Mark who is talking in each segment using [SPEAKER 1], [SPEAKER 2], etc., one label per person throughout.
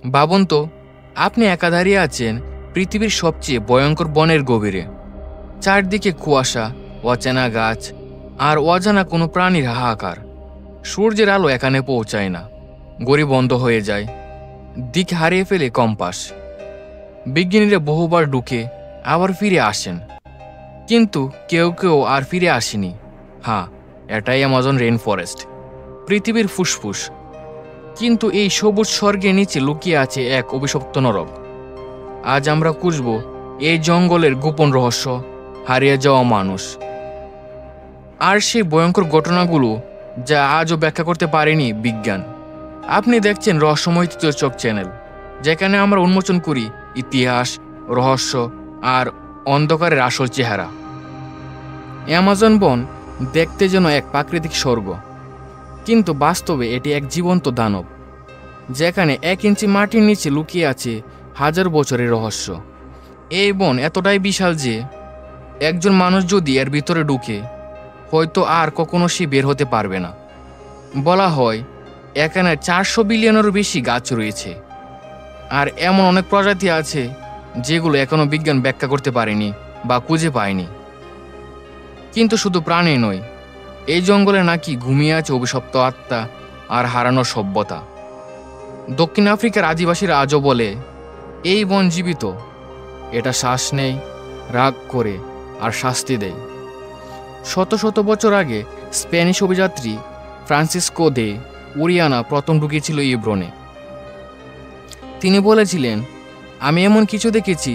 [SPEAKER 1] ভাবুন তো, আপনি একা দাঁড়িয়ে আছেন পৃথিবীর সবচেয়ে ভয়ঙ্কর বনের গভীরে। চারদিকে কুয়াশা, অচেনা গাছ আর অজানা কোনো প্রাণীর হাহাকার। সূর্যের আলো এখানে পৌঁছায় না, গড়ি বন্ধ হয়ে যায়, দিক হারিয়ে ফেলে কম্পাস। বিজ্ঞানীরা বহুবার ঢুকে আবার ফিরে আসেন, কিন্তু কেউ কেউ আর ফিরে আসেনি। হ্যাঁ, এটাই অ্যামাজন রেইন ফরেস্ট, পৃথিবীর ফুসফুস। কিন্তু এই সবুজ স্বর্গের নিচে লুকিয়ে আছে এক অভিশপ্ত নরক। আজ আমরা খুঁজব এই জঙ্গলের গোপন রহস্য, হারিয়ে যাওয়া মানুষ, আর সেই ভয়ঙ্কর ঘটনাগুলো যা আজও ব্যাখ্যা করতে পারেনি বিজ্ঞান। আপনি দেখছেন রহস্যময় তৃতীয় চোখ চ্যানেল, যেখানে আমরা উন্মোচন করি ইতিহাস, রহস্য আর অন্ধকারের আসল চেহারা। অ্যামাজন বন দেখতে যেন এক প্রাকৃতিক স্বর্গ, কিন্তু বাস্তবে এটি এক জীবন্ত দানব, যেখানে 1 ইঞ্চি মাটির নিচে লুকিয়ে আছে হাজার বছরের রহস্য। এই বন এতটাই বিশাল যে একজন মানুষ যদি এর ভিতরে ঢুকে, হয়তো আর কখনো সে বের হতে পারবে না। বলা হয় এখানে 400 বিলিয়নেরও বেশি গাছ রয়েছে, আর এমন অনেক প্রজাতি আছে যেগুলো এখনো বিজ্ঞান ব্যাখ্যা করতে পারেনি বা খুঁজে পায়নি। কিন্তু শুধু প্রাণী নয়, এই জঙ্গলে নাকি ঘুমিয়ে আছে অভিশপ্ত আত্মা আর হারানো সভ্যতা। দক্ষিণ আফ্রিকার আদিবাসীরা আজও বলে এই বন জীবিত, এটা শ্বাস নেয়, রাগ করে আর শাস্তি দেয়। শত শত বছর আগে স্প্যানিশ অভিযাত্রী ফ্রান্সিসকো দে ওরিয়ানা প্রথম ঢুকেছিল এই বনে। তিনি বলেছিলেন, আমি এমন কিছু দেখেছি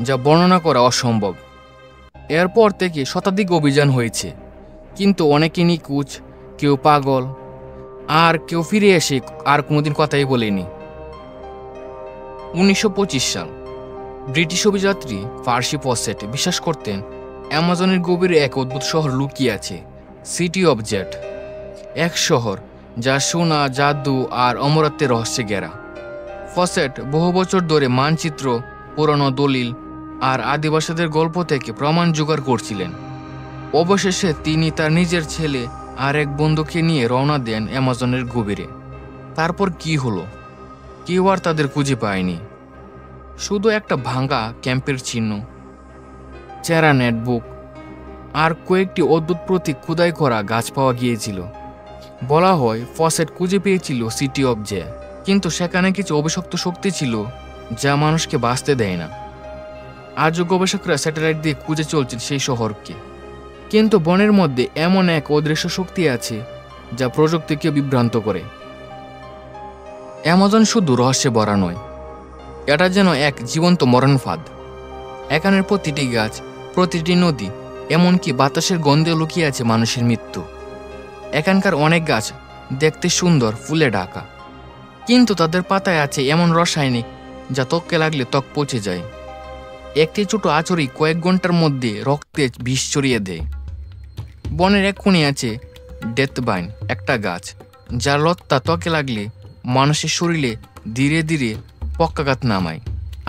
[SPEAKER 1] যা বর্ণনা করা অসম্ভব। এরপর থেকে শতাধিক অভিযান হয়েছে, কিন্তু অনেকে নিখোঁজ, কেউ পাগল, আর কেউ ফিরে এসে আর কোনোদিন কথাই বলেনি। 1925 সাল ব্রিটিশ অভিযাত্রী পার্সি ফসেট বিশ্বাস করতেন অ্যামাজনের গভীরে এক অদ্ভুত শহর লুকিয়ে আছে, সিটি অব জেড। এক শহর যা সোনা, জাদু আর অমরত্বের রহস্যে ঘেরা। ফসেট বহু বছর ধরে মানচিত্র, পুরনো দলিল আর আদিবাসীদের গল্প থেকে প্রমাণ জোগাড় করছিলেন। অবশেষে তিনি তার নিজের ছেলে আর এক বন্ধুকে নিয়ে রওনা দেন অ্যামাজনের গভীরে। তারপর কি হলো, কেউ আর তাদের খুঁজে পায়নি। শুধু একটা ভাঙা ক্যাম্পের চিহ্ন, চেরা নেটবুক আর কয়েকটি অদ্ভুত প্রতীক খোদাই করা গাছ পাওয়া গিয়েছিল। বলা হয় ফসেট খুঁজে পেয়েছিল সিটি অব জে, কিন্তু সেখানে কিছু অভিশপ্ত শক্তি ছিল যা মানুষকে বাঁচতে দেয় না। আজও গবেষকরা স্যাটেলাইট দিয়ে খুঁজে চলছেন সেই শহরকে, কিন্তু বনের মধ্যে এমন এক অদৃশ্য শক্তি আছে যা প্রযুক্তিকে বিভ্রান্ত করে। অ্যামাজন শুধু রহস্যে ভরা নয়, এটা যেন এক জীবন্ত মরণ ফাঁদ। এখানের প্রতিটি গাছ, প্রতিটি নদী, এমনকি বাতাসের গন্ধে লুকিয়ে আছে মানুষের মৃত্যু। এখানকার অনেক গাছ দেখতে সুন্দর, ফুলে ঢাকা, কিন্তু তাদের পাতায় আছে এমন রাসায়নিক যা ত্বকে লাগলে ত্বক পচে যায়। একটি ছোট আঁচড়ি কয়েক ঘন্টার মধ্যে রক্তে বিষ ছড়িয়ে দেয়। বনের এক কোণে আছে ডেথভাইন, একটা গাছ যার লত্তা ত্বকে লাগলে মানুষের শরীরে ধীরে ধীরে পক্ষাঘাত নামায়,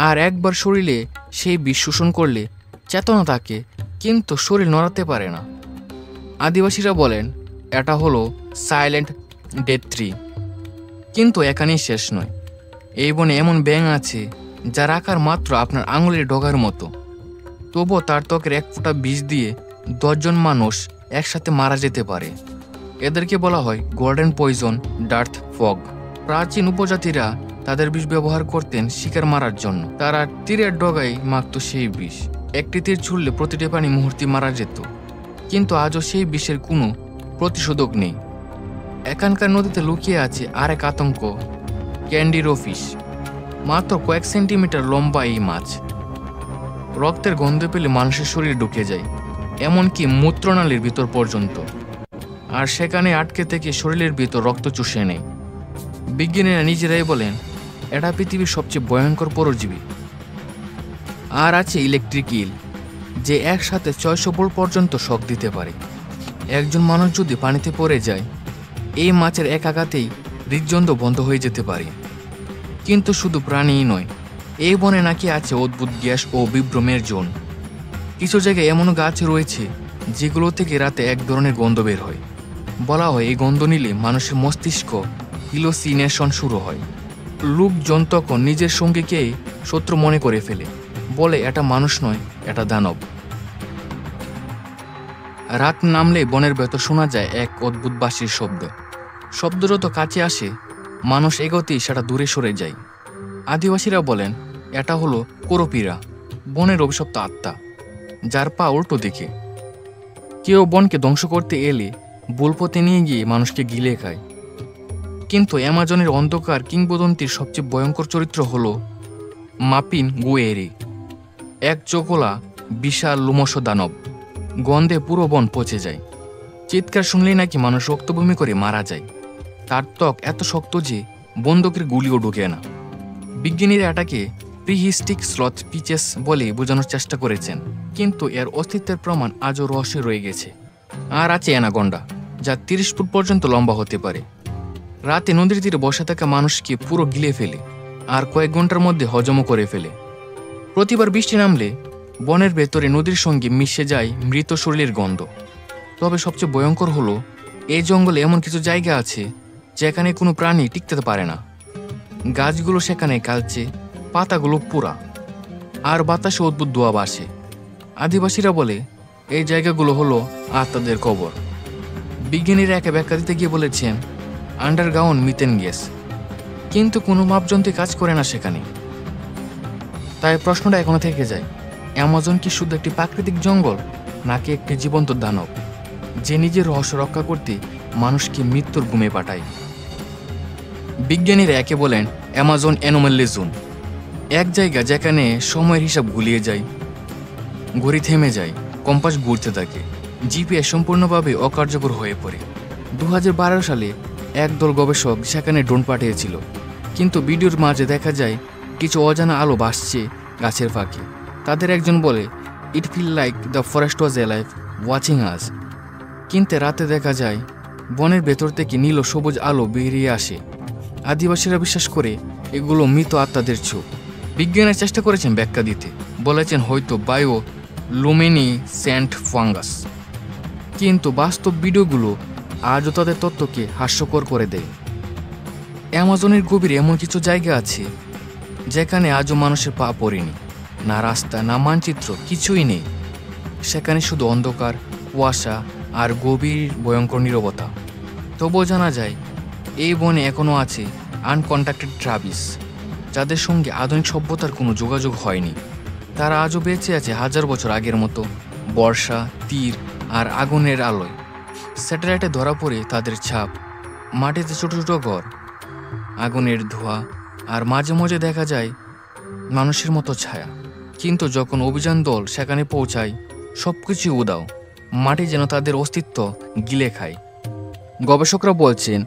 [SPEAKER 1] আর একবার শরীরে সেই বিষ শোষণ করলে চেতনা থাকে, কিন্তু শরীর নড়াতে পারে না। আদিবাসীরা বলেন এটা হলো সাইলেন্ট ডেথ ট্রি। কিন্তু এখানেই শেষ নয়। এই বনে এমন ব্যাঙ আছে যার আকার মাত্র আপনার আঙুলের ডগার মতো, তবুও তার ত্বকের এক ফোঁটা বিষ দিয়ে 10 জন মানুষ একসাথে মারা যেতে পারে। এদেরকে বলা হয় গোল্ডেন পয়জন ডার্থ ফগ। প্রাচীন উপজাতিরা তাদের বিষ ব্যবহার করতেন শিকার মারার জন্য। তারা তীরের ডগায় মাখত সেই বিষ। একটি তীর ছুড়লে প্রতিটি প্রাণী মুহূর্তে মারা যেত, কিন্তু আজও সেই বিষের কোনো প্রতিশোধক নেই। এখানকার নদীতে লুকিয়ে আছে আরেক আতঙ্ক, ক্যান্ডিরোফিশ। মাত্র কয়েক সেন্টিমিটার লম্বা এই মাছ রক্তের গন্ধ পেলে মানুষের শরীরে ঢুকে যায়, এমনকি মূত্রনালীর ভিতর পর্যন্ত, আর সেখানে আটকে থেকে শরীরের ভিতর রক্ত চুষে নেয়। বিজ্ঞানীরা নিজেরাই বলেন এটা পৃথিবীর সবচেয়ে ভয়ঙ্কর পরজীবী। আর আছে ইলেকট্রিক ইল, যে একসাথে 600 ভোল্ট পর্যন্ত শক দিতে পারে। একজন মানুষ যদি পানিতে পড়ে যায়, এই মাছের এক আঘাতেই হৃদযন্ত্র বন্ধ হয়ে যেতে পারে। কিন্তু শুধু প্রাণীই নয়, এই বনে নাকি আছে অদ্ভুত গ্যাস ও বিভ্রমের জোন। কিছু জায়গায় এমন গাছ রয়েছে যেগুলো থেকে রাতে এক ধরনের গন্ধ বের হয়। বলা হয় এই গন্ধ নিলে মানুষের মস্তিষ্ক হিলোসিনেশন শুরু হয়। লোকজন তখন নিজের সঙ্গীকেই শত্রু মনে করে ফেলে, বলে এটা মানুষ নয়, এটা দানব। রাত নামলে বনের ভেতর শোনা যায় এক অদ্ভুত বাঁশির শব্দ। শব্দ যত কাছে আসে মানুষ এগোতেই সেটা দূরে সরে যায়। আদিবাসীরা বলেন এটা হলো কোরপিরা, বনের অভিশপ্ত আত্মা, যার পা উল্টো দিকে। কেউ বনকে ধ্বংস করতে এলে বুলপথে নিয়ে গিয়ে মানুষকে গিলে খায়। কিন্তু অ্যামাজনের অন্ধকার কিংবদন্তির সবচেয়ে ভয়ঙ্কর চরিত্র হল মাপিন গুয়েরি, এক চোখলা বিশাল লোমশ দানব। গন্ধে পুরো বন পচে যায়। চিৎকার শুনলেই নাকি মানুষ রক্তভূমি করে মারা যায়। তার ত্বক এত শক্ত যে বন্দুকের গুলিও ঢোকে না। বিজ্ঞানীরা এটাকে প্রিহিস্টিক স্লথ পিচেস বলে বোঝানোর চেষ্টা করেছেন, কিন্তু এর অস্তিত্বের প্রমাণ আজও রহস্য রয়ে গেছে। আর আছে অ্যানাকোন্ডা, যা 30 ফুট পর্যন্ত লম্বা হতে পারে। রাতে নদীর তীরে বসে থাকা মানুষকে পুরো গিলে ফেলে আর কয়েক ঘন্টার মধ্যে হজমও করে ফেলে। প্রতিবার বৃষ্টি নামলে বনের ভেতরে নদীর সঙ্গে মিশে যায় মৃত শরীরের গন্ধ। তবে সবচেয়ে ভয়ঙ্কর হলো এই জঙ্গলে এমন কিছু জায়গা আছে যেখানে কোনো প্রাণী টিকতে পারে না। গাছগুলো সেখানে কালচে, পাতাগুলো পুরা, আর বাতাসে অদ্ভুত ধোঁয়া ভাসে। আদিবাসীরা বলে এই জায়গাগুলো হলো আত্মাদের কবর। বিজ্ঞানীরা একে ব্যাখ্যা দিতে গিয়ে বলেছেন আন্ডারগ্রাউন্ড মিথেন গ্যাস, কিন্তু কোনো মাপযন্ত্রে কাজ করে না সেখানে। তাই প্রশ্নটা এখনো থেকে যায়, অ্যামাজন কি শুধু একটি প্রাকৃতিক জঙ্গল, নাকি একটি জীবন্ত দানব যে নিজের রহস্য রক্ষা করতে মানুষকে মৃত্যুর ঘুমে পাঠায়? বিজ্ঞানীরা একে বলেন অ্যামাজন অ্যানোমালি জোন, এক জায়গা যেখানে সময়ের হিসাব গুলিয়ে যায়, ঘড়ি থেমে যায়, কম্পাস ঘুরতে থাকে, জিপিএস সম্পূর্ণভাবে অকার্যকর হয়ে পড়ে। 2012 সালে একদল গবেষক সেখানে ড্রোন পাঠিয়েছিল, কিন্তু ভিডিওর মাঝে দেখা যায় কিছু অজানা আলো ভাসছে গাছের ফাঁকে। তাদের একজন বলে it feel like the forest was alive watching us. কিন্তু রাতে দেখা যায় বনের ভেতর থেকে নীল ও সবুজ আলো বেরিয়ে আসে। আদিবাসীরা বিশ্বাস করে এগুলো মৃত আত্মাদের চোখ। বিজ্ঞানীরা চেষ্টা করেছেন ব্যাখ্যা দিতে, বলেছেন হয়তো বায়ো লুমিনি সেন্ট ফাঙ্গাস, কিন্তু বাস্তব ভিডিওগুলো আজও তাদের তত্ত্বকে হাস্যকর করে দেয়। অ্যামাজনের গভীরে এমন কিছু জায়গা আছে যেখানে আজও মানুষের পা পড়েনি, না রাস্তা, না মানচিত্র, কিছুই নেই। সেখানে শুধু অন্ধকার, কুয়াশা আর গভীর ভয়ঙ্কর নীরবতা। তবুও জানা যায় এই বনে এখনও আছে আনকন্ট্যাক্টেড ট্রাইবস, যাদের সঙ্গে আধুনিক সভ্যতার কোনো যোগাযোগ হয়নি। তারা আজও বেঁচে আছে 1000 বছর আগের মতো, বর্ষা, তীর আর আগুনের আলোয়। স্যাটেলাইটে ধরা পড়ে তাদের ছাপ, মাটিতে ছোট ছোট ঘর, আগুনের ধোঁয়া, আর মাঝে মাঝে দেখা যায় মানুষের মতো ছায়া। কিন্তু যখন অভিযান দল সেখানে পৌঁছায় সবকিছু উদাও, মাটি যেন তাদের অস্তিত্ব গিলে খায়। গবেষকরা বলছেন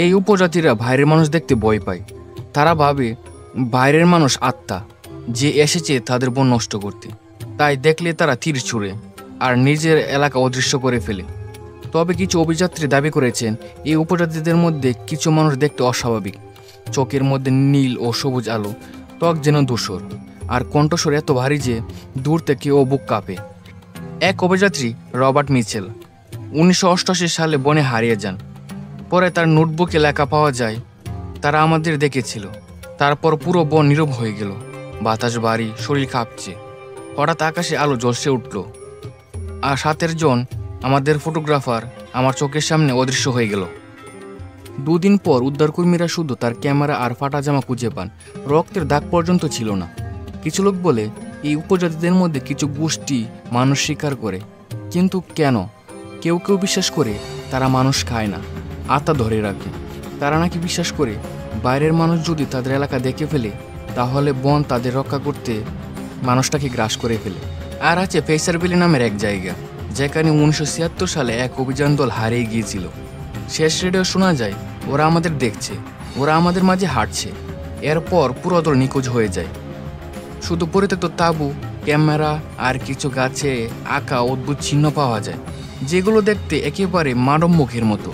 [SPEAKER 1] এই উপজাতিরা বাইরের মানুষ দেখতে ভয় পায়। তারা ভাবে বাইরের মানুষ আত্মা যে এসেছে তাদের বন নষ্ট করতে, তাই দেখলে তারা তীর ছুঁড়ে আর নিজের এলাকা অদৃশ্য করে ফেলে। তবে কিছু অভিযাত্রী দাবি করেছেন এই উপজাতিদের মধ্যে কিছু মানুষ দেখতে অস্বাভাবিক, চোখের মধ্যে নীল ও সবুজ আলো, ত্বক যেন ধূসর, আর কণ্ঠস্বর এত ভারী যে দূর থেকে ও বুক কাঁপে। এক অভিযাত্রী রবার্ট মিচেল 1988 সালে বনে হারিয়ে যান। পরে তার নোটবুকে লেখা পাওয়া যায় তারা আমাদের দেখেছিল। তারপর পুরো বন নীরব হয়ে গেল, বাতাস ভারী, শরীর কাঁপছে। হঠাৎ আকাশে আলো জ্বলসে উঠল, আর 7 জন আমাদের ফটোগ্রাফার আমার চোখের সামনে অদৃশ্য হয়ে গেল। 2 দিন পর উদ্ধারকর্মীরা শুধু তার ক্যামেরা আর ফাটা জামা খুঁজে পান, রক্তের দাগ পর্যন্ত ছিল না। কিছু লোক বলে এই উপজাতিদের মধ্যে কিছু গোষ্ঠী মানুষ শিকার করে, কিন্তু কেন? কেউ কেউ বিশ্বাস করে তারা মানুষ খায় না, আত্মা ধরে রাখে। তারা নাকি বিশ্বাস করে বাইরের মানুষ যদি তাদের এলাকা দেখে ফেলে তাহলে বন তাদের রক্ষা করতে মানুষটাকে গ্রাস করে ফেলে। আর আছে ফেসার ভ্যালি নামের এক জায়গা, যেখানে 1976 সালে এক অভিযান দল হারিয়ে গিয়েছিল। শেষ রেডিও শোনা যায় ওরা আমাদের দেখছে, ওরা আমাদের মাঝে হাঁটছে। এরপর পুরো দল নিখোঁজ হয়ে যায়। শুধু পরিত্যক্ত তাঁবু, ক্যামেরা আর কিছু গাছে আঁকা অদ্ভুত চিহ্ন পাওয়া যায়, যেগুলো দেখতে একেবারে মানব মুখের মতো।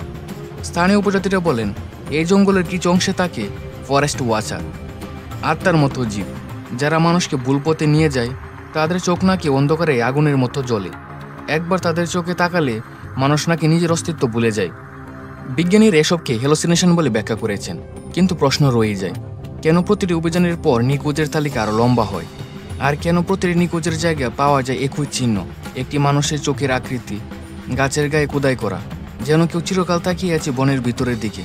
[SPEAKER 1] স্থানীয় উপজাতিরা বলেন এই জঙ্গলের কিছু অংশে থাকে ফরেস্ট ওয়াচার, আত্মার মতো জীব, যারা মানুষকে ভুল পথে নিয়ে যায়। তাদের চোখ নাকি অন্ধকারে আগুনের মতো জ্বলে। একবার তাদের চোখে তাকালে মানুষ নাকি নিজের অস্তিত্ব ভুলে যায়। বিজ্ঞানীরা এসবকে হ্যালুসিনেশন বলে ব্যাখ্যা করেছেন, কিন্তু প্রশ্ন রয়ে যায় কেন প্রতিটি অভিযানের পর নিখোঁজের তালিকা আরও লম্বা হয়? আর কেন প্রতিটি নিখোঁজের জায়গায় পাওয়া যায় একই চিহ্ন, একটি মানুষের চোখের আকৃতি, গাছের গায়ে খোদাই করা, যেন কেউ চিরকাল তাকিয়ে আছে বনের ভিতরের দিকে?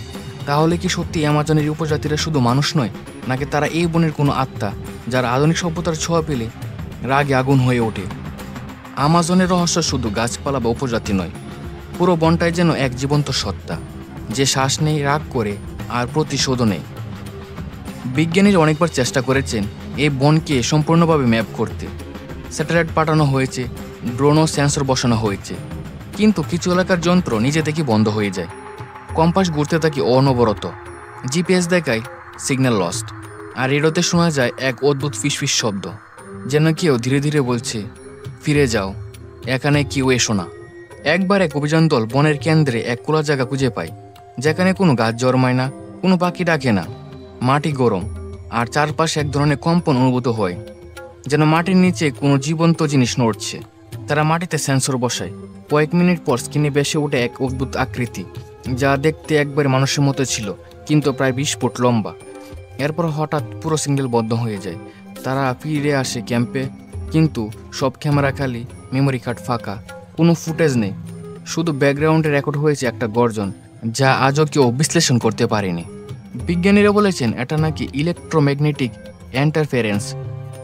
[SPEAKER 1] তাহলে কি সত্যি অ্যামাজনের উপজাতিরা শুধু মানুষ নয়, নাকি তারা এই বনের কোনো আত্মা, যার আধুনিক সভ্যতার ছোঁয়া পেলে রাগে আগুন হয়ে ওঠে? আমাজনের রহস্য শুধু গাছপালা বা উপজাতি নয়, পুরো বনটাই যেন এক জীবন্ত সত্তা, যে শ্বাস নেই, রাগ করে, আর প্রতিশোধও নেই। বিজ্ঞানীরা অনেকবার চেষ্টা করেছেন এই বনকে সম্পূর্ণভাবে ম্যাপ করতে। স্যাটেলাইট পাঠানো হয়েছে, ড্রোন ও সেন্সর বসানো হয়েছে, কিন্তু কিছু এলাকার যন্ত্র নিজে থেকে বন্ধ হয়ে যায়। কম্পাস ঘুরতে থাকে অনবরত, জিপিএস দেখায় সিগন্যাল লস্ট, আর রেডিওতে শোনা যায় এক অদ্ভুত ফিসফিস শব্দ, যেন কেউ ধীরে ধীরে বলছে, ফিরে যাও, এখানে কেউ এসো না। একবার এক অভিযান দল বনের কেন্দ্রে এক খোলা জায়গা খুঁজে পায়, যেখানে কোনো গাছ জন্মায় না, কোনো পাখি ডাকে না। মাটি গরম, আর চারপাশে এক ধরনের কম্পন অনুভূত হয়, যেন মাটির নিচে কোনো জীবন্ত জিনিস নড়ছে। তারা মাটিতে সেন্সর বসায়। কয়েক মিনিট পর স্ক্রিনে ভেসে ওঠে এক অদ্ভুত আকৃতি, যা দেখতে একবার মানুষের মতো ছিল, কিন্তু প্রায় 20 ফুট লম্বা। এরপর হঠাৎ পুরো সিগন্যাল বন্ধ হয়ে যায়। তারা ফিরে আসে ক্যাম্পে, কিন্তু সব ক্যামেরা খালি, মেমোরি কার্ড ফাঁকা, কোনো ফুটেজ নেই। শুধু ব্যাকগ্রাউন্ডে রেকর্ড হয়েছে একটা গর্জন, যা আজও কেউ বিশ্লেষণ করতে পারেনি। বিজ্ঞানীরা বলেছেন এটা নাকি ইলেকট্রোম্যাগনেটিক ইন্টারফারেন্স,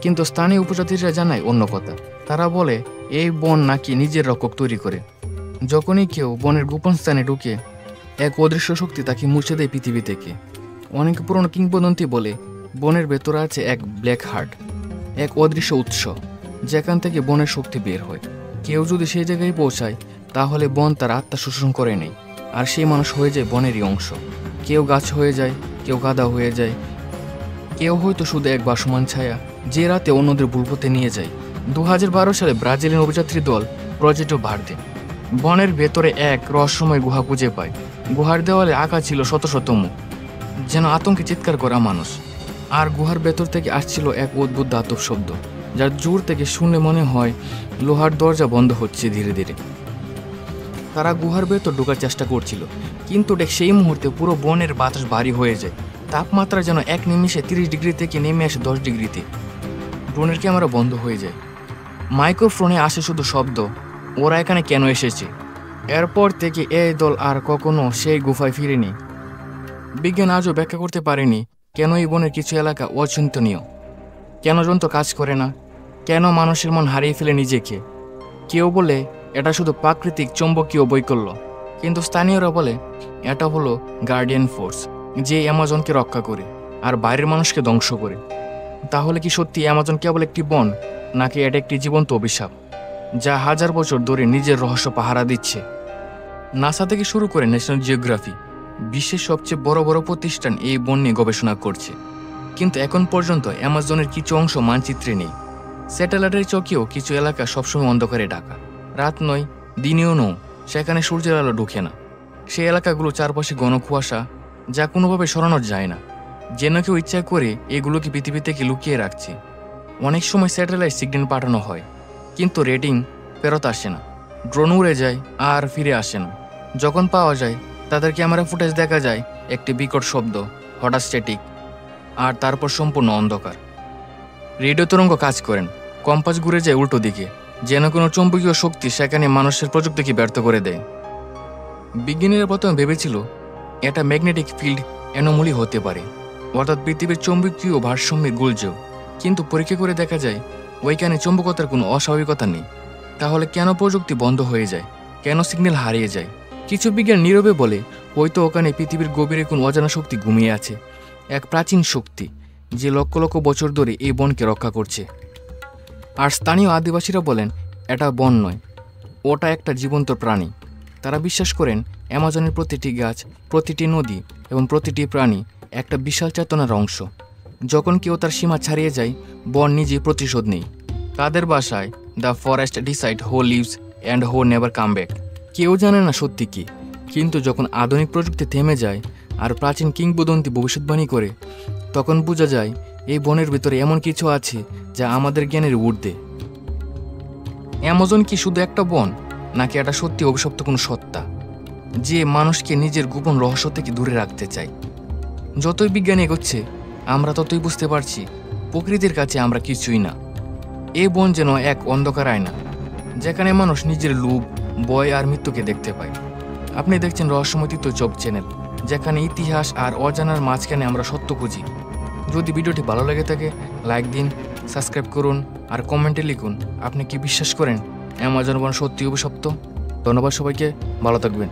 [SPEAKER 1] কিন্তু স্থানীয় উপজাতিরা জানায় অন্য কথা। তারা বলে এই বন নাকি নিজের রক্ষক তৈরি করে। যখনই কেউ বনের গোপন স্থানে ঢুকে, এক অদৃশ্য শক্তি তাকে মুছে দেয় পৃথিবী থেকে। অনেক পুরনো কিংবদন্তি বলে বনের ভেতরে আছে এক ব্ল্যাক হার্ট, এক অদৃশ্য উৎস, যেখান থেকে বনের শক্তি বের হয়। কেউ যদি সেই জায়গায় পৌঁছায়, তাহলে বন তার আত্মা শোষণ করে নেয়, আর সেই মানুষ হয়ে যায় বনেরই অংশ। কেউ গাছ হয়ে যায়, কেউ গাদা হয়ে যায়, কেউ হয়তো শুধু এক ভাসমান ছায়া, যে রাতে অন্যদের ভুল পথে নিয়ে যায়। 2012 সালে ব্রাজিলিয়ান অভিযাত্রী দল প্রজেক্ট ভার্দে বনের ভেতরে এক রহস্যময় গুহা খুঁজে পায়। গুহার দেওয়ালে আঁকা ছিল শত শত মুখ, যেন আতঙ্কে চিৎকার করা মানুষ। আর গুহার ভেতর থেকে আসছিল এক অদ্ভুত ধাতব শব্দ, যার জোর থেকে শুনলে মনে হয় লোহার দরজা বন্ধ হচ্ছে ধীরে ধীরে। তারা গুহার ভেতর ঢোকার চেষ্টা করছিল, কিন্তু ঠিক সেই মুহূর্তে পুরো বনের বাতাস ভারী হয়ে যায়। তাপমাত্রা যেন এক নিমিষে 30 ডিগ্রি থেকে নেমে আসে 10 ডিগ্রিতে। ড্রোনের ক্যামেরা বন্ধ হয়ে যায়, মাইক্রোফোনে আসে শুধু শব্দ, ওরা এখানে কেন এসেছে। এরপর থেকে এই দল আর কখনো সেই গুফায় ফিরেনি। বিজ্ঞান আজও ব্যাখ্যা করতে পারেনি কেন এই বনের কিছু এলাকা অচিন্তনীয়, কেন যন্ত্র কাজ করে না, কেন মানুষের মন হারিয়ে ফেলে নিজেকে। কেউ বলে এটা শুধু প্রাকৃতিক চৌম্বকীয় বৈকল্য, কিন্তু স্থানীয়রা বলে এটা হলো গার্ডিয়ান ফোর্স, যে অ্যামাজনকে রক্ষা করে আর বাইরের মানুষকে ধ্বংস করে। তাহলে কি সত্যি অ্যামাজন কেবল একটি বন, নাকি এটা একটি জীবন্ত অভিশাপ, যা হাজার বছর ধরে নিজের রহস্য পাহারা দিচ্ছে? নাসা থেকে শুরু করে ন্যাশনাল জিওগ্রাফি, বিশ্বের সবচেয়ে বড় বড় প্রতিষ্ঠান এই বন নিয়ে গবেষণা করছে, কিন্তু এখন পর্যন্ত অ্যামাজনের কিছু অংশ মানচিত্রে নেই। স্যাটেলাইটের চোখেও কিছু এলাকা সবসময় অন্ধকারে ঢাকা, রাত নয়, দিনেও নয়, সেখানে সূর্যের আলো ঢুকে না। সেই এলাকাগুলো চারপাশে ঘন কুয়াশা, যা কোনোভাবে সরানো যায় না, যেন কেউ ইচ্ছা করে এগুলোকে পৃথিবী থেকে লুকিয়ে রাখছে। অনেক সময় স্যাটেলাইট সিগন্যাল পাঠানো হয়, কিন্তু রেটিং ফেরত আসে না, ড্রোন উড়ে যায় আর ফিরে আসে না। যখন পাওয়া যায়, তাদের ক্যামেরা ফুটেজ দেখা যায় একটি বিকট শব্দ, হঠাৎ স্ট্যাটিক, আর তারপর সম্পূর্ণ অন্ধকার। রেডিও তরঙ্গ কাজ করেন, কম্পাস ঘুরে যায় উল্টো দিকে, যেন কোনো চৌম্বকীয় শক্তি সেখানে মানুষের প্রযুক্তিকে ব্যর্থ করে দেয়। বিজ্ঞানীরা প্রথমে ভেবেছিল এটা ম্যাগনেটিক ফিল্ড অ্যানোমলি হতে পারে, অর্থাৎ পৃথিবীর চৌম্বকীয় ভারসাম্যের গুলযোগ, কিন্তু পরীক্ষা করে দেখা যায় ওইখানে চৌম্বকতার কোনো অস্বাভাবিকতা নেই। তাহলে কেন প্রযুক্তি বন্ধ হয়ে যায়, কেন সিগন্যাল হারিয়ে যায়? কিছু বিজ্ঞান নীরবে বলে হয়তো ওখানে পৃথিবীর গভীরে কোনো অজানা শক্তি ঘুমিয়ে আছে, এক প্রাচীন শক্তি যে লক্ষ লক্ষ বছর ধরে এই বনকে রক্ষা করছে। আর স্থানীয় আদিবাসীরা বলেন এটা বন নয়, ওটা একটা জীবন্ত প্রাণী। তারা বিশ্বাস করেন অ্যামাজনের প্রতিটি গাছ, প্রতিটি নদী এবং প্রতিটি প্রাণী একটা বিশাল চেতনার অংশ। যখন কেউ তার সীমা ছাড়িয়ে যায়, বন নিজেই প্রতিশোধ নেই। তাদের ভাষায় দ্য ফরেস্ট ডিসাইড হো লিভস অ্যান্ড হো নেভার কাম ব্যাক। কেউ জানে না সত্যি কি, কিন্তু যখন আধুনিক প্রযুক্তি থেমে যায় আর প্রাচীন কিংবদন্তি ভবিষ্যৎবাণী করে, তখন বোঝা যায় এই বনের ভিতরে এমন কিছু আছে যা আমাদের জ্ঞানের ঊর্ধ্বে। অ্যামাজন কি শুধু একটা বন, নাকি এটা সত্যি অভিশপ্ত কোনো সত্তা, যে মানুষকে নিজের গোপন রহস্য থেকে দূরে রাখতে চায়? যতই বিজ্ঞান এগোচ্ছে, আমরা ততই বুঝতে পারছি প্রকৃতির কাছে আমরা কিছুই না। এই বন যেন এক অন্ধকার আয়না, যেখানে মানুষ নিজের লোভ, ভয় আর মৃত্যুকে দেখতে পায়। আপনি দেখছেন রহস্যময় জব চ্যানেল, যেখানে ইতিহাস আর অজানার মাঝখানে আমরা সত্য খুঁজি। যদি ভিডিওটি ভালো লেগে থাকে লাইক দিন, সাবস্ক্রাইব করুন আর কমেন্টে লিখুন আপনি কি বিশ্বাস করেন অ্যামাজন বন সত্যি অভিশপ্ত। ধন্যবাদ সবাইকে, ভালো থাকবেন।